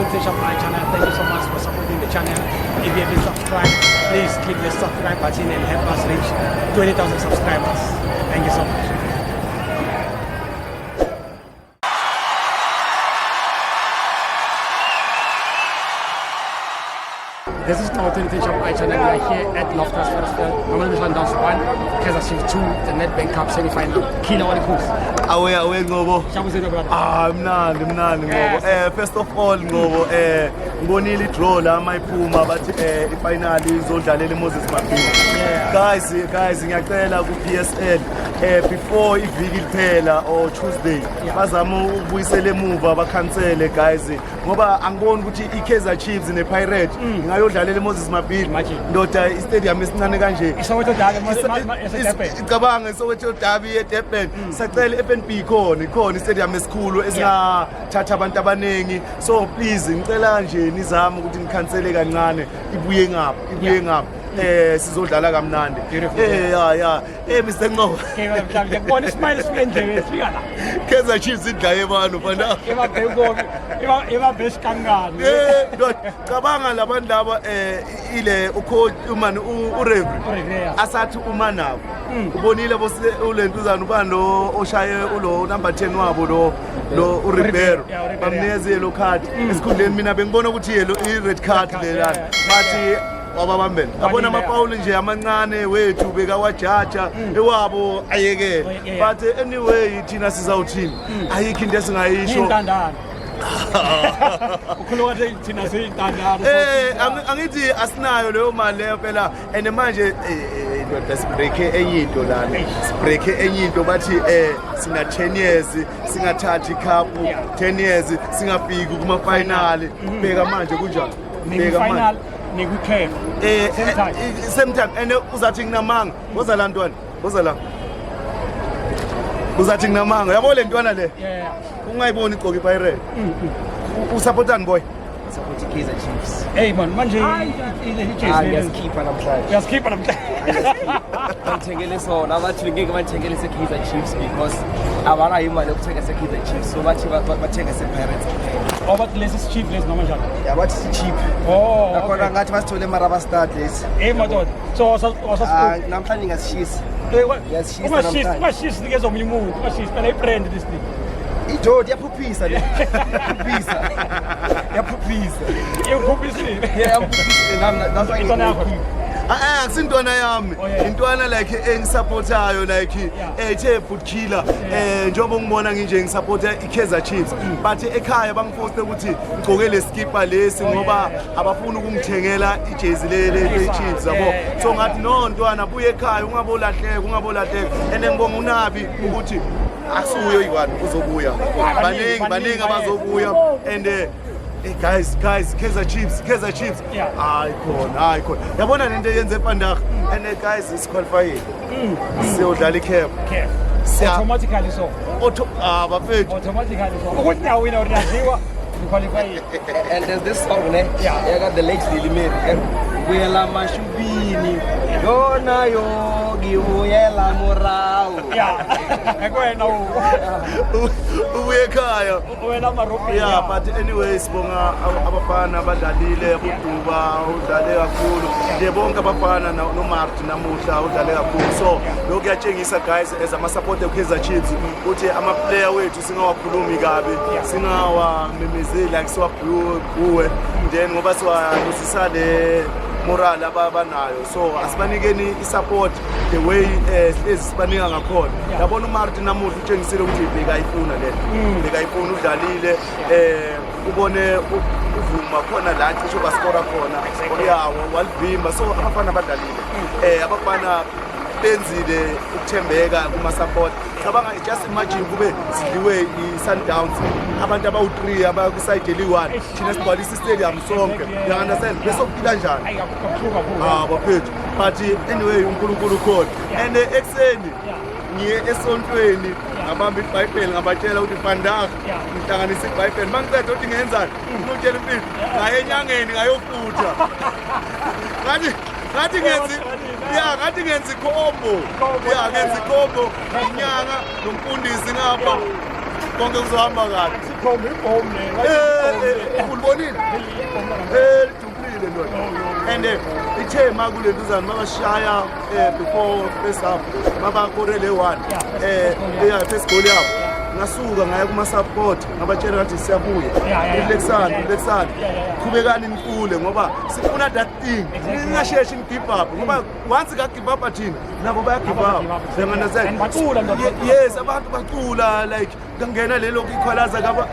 Tony Shop my channel. Thank you so much for supporting the channel. If you haven't subscribed, please click the subscribe button and help us reach 20,000 subscribers. Thank you so much. This is now Tony Shop my channel. We are here at Loftus Versfeld. Normally Sundowns 1, Kaizer Chiefs 2, the Nedbank Cup semi-final. Killer Walikus. Away Ngobo. Shabuzelo brother. Mnandi Ngobo. First of all Ngobo, ngibonile i-draw la mayiphuma bathi i-final izodlalela Moses Mabhida. Guys ngiyacela ku-PSL before iviki liphela or Tuesday bazama ukubuyisela emuva bakhansele guys ngoba angiboni ukuthi i-Kaizer Chiefs ne-Pirate ngayodlalela Moses Mabhida ndoda i-stadium esincane kanje icabanga iSoweto Derby eDurban sacela FNB ikhona i-stadium esikhulu esingathatha abantu abaningi so please ngicela nje nizame ukuthi nikhansele kancane ibuye ngapha sizodlala kamnandi Mr. Ngobo ngiyabona ismile sipendlebe sifika la Kaizer Chiefs idlaye abantu bana best kangani cabanga labantu laba ile ucoach umani uReverie asathi uma nabo ubonile bose ulentuzana ubani oshaye ulo number 10 wabo lo uRibeiro bamneze yellow card esikhundleni mina bengibona ukuthi yellow i-red card lelana bathi wababambela abona amapawuli nje amancane wethu bekawajaja ewabo ayekele but anyway thina sizawuthini ayikho into esingayisho intandane ukhuluma nje thina siyintandane angithi asinayo leyo mali leyo phela and manje ndoda sibreake enye into bathi sina 10 years singathathi cup 10 years singafiki kuma final bheka manje kunjani bheka manje same time and uzathi nginamanga woza la ntwana uzathi nginamanga yabo le ntwana le ungayiboni igqoka iPirate usupportani boy support Kaizer Chiefs. Hey man, manje ngiyasikhipha namhlanje. Uyasikhipha namhlanje. Ngithengele sona abathi ngeke bathengele Kaizer Chiefs because abana imali yokuthenga Kaizer Chiefs so bathi bathenga Pirates. Obathi lesi cheap lesi noma njalo. Yabathi si cheap. Oh. Akona ngathi basithole maraba start lesi. Hey madoda. So namhlanje ngasishisa. Umashisi nikeza omunye umuntu, umashisi phela ibrand this thing. Idodi yaphuphisa le. Yaphuphisa. Yaphuphisa. That's why akusintwana yami intwana like engisupportayo like ethe foot killer njengoba ngibona nginje ngisupporta iKaizer Chiefs but ekhaya bangiforce ukuthi ngigcoke leskipa lesi ngoba abafuna ukungithengela ijezi le Chiefs yabo so ngathi no ntwana buye ekhaya ungabolahleka and ngibonga uNabi ukuthi asuyo yikwani uzobuya baningi abazobuya and guys Kaizer Chiefs hayi khona yabona lento yenze ePandag and guys is qualified siyodlala iCAF automatically so bafethu automatically so ukuthi na wina uyaziwa qualified and there's this song I got the legs limit kuyela mashubini yona ngiyela morao ekwena ubuye ekhaya wena maropi but anyway sibonga abafana abadlalile uDuba udlale kakhulu nje bonke abafana noMarti namuhla udlale kakhulu so lokho kuyatshengisa guys as ama supporter eKaizer Chiefs ukuthi ama player wethu singawakhulumi kabi singawamemezeli like siwabhuwe then ngoba siwalusisa le moral abanayo so asibanikeni isupport the way sibanika ngakhona yabona uMartin namuhla utshengisile ukuthi bekayifuna bekayifuna udlalile ubone uvuma khona la cishe baskora khona yawo walivimba so abafana abadlalile abafana benzile ukuthembeka kuma support cabanga just imagine kube sidliwe iSundowns abantu abawu3 abakuside eli1 thina sibhalisa istadium sonke you understand bese ukuphila njani bafethu but anyway uNkulunkulu khona and ekseni ngiye esontweni ngabamba iBhayibheli ngabatshela ukuthi Pandag ngihlanganisa iBhayibheli mangicede ukuthi ngenzani ngitshela impilo ngaye enyangeni ngayofutha ngathi ngenzi kombo ngenzi kombo inyanga nomfundisi ngapha konke kuzohamba kahle. Sikhombe ibhomu Ulibonile? Lijubulile ndoda. And ithe makule nduzana mabashaya before first half mabakorele 1 first goal yabo ngasuka ngaya kuma support ngabatshela ngathi siyabuya Lexan qhubekani nikhule ngoba sifuna that thing ningasheshi ni give up ngoba once ka give up athina nabo baya give up And bacula ndoda. yes abantu bacula like kangena lelo ikhwalaza kaba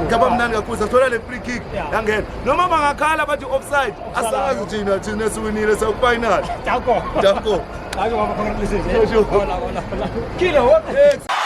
ngaba mnandi kakhulu sathola le free kick yangena noma bangakhala bathi offside asazi thina siwinile sa final Jako. Jako Ako, congratulations. Sure. Hola. Kilo, what?